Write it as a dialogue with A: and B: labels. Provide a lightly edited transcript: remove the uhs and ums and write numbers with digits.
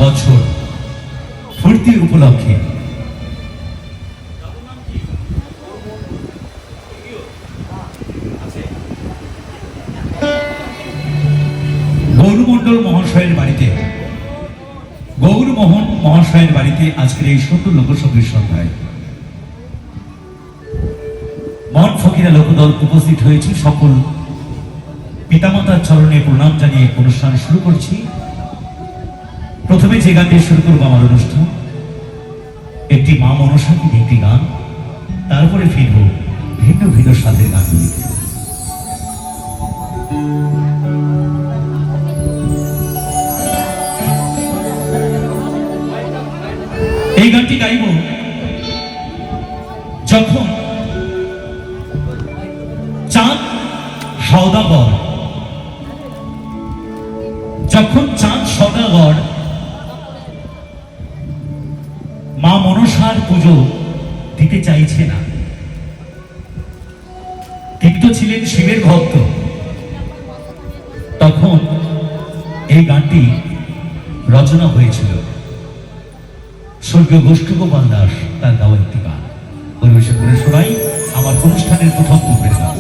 A: বছর পূর্তি উপলক্ষে গৌরমণ্ডল মহাশয়ের বাড়িতে, গৌরমোহন মহাশয়ের বাড়িতে আজকের এই ছোট্ট লোকসঙ্গীত সন্ধ্যায় মন ফকিরা লোকদল উপস্থিত হয়েছে। সকল পিতামাতার চরণে প্রণাম জানিয়ে অনুষ্ঠান শুরু করছি। প্রথমে যে গান দিয়ে শুরু করবো আমার অনুষ্ঠান, একটি মা মনসাকে একটি গান, তারপরে ফিরব ভিন্ন ভিন্ন স্বাদের গানগুলিতে। এই গানটি গাইব যখন চাঁদ সওদাগর, যখন চাঁদ সওদাগর মা মনসার পুজো দিতে চাইছে না। তিনি তো ছিলেন শিবের ভক্ত। তখন এই গানটি রচনা হয়েছিল। স্বর্গীয় গোষ্ঠগোপাল দাস তার গাওয়া একটি গান পরিবেশন করে শোনাই আমার অনুষ্ঠানের প্রথম পূর্বের গান।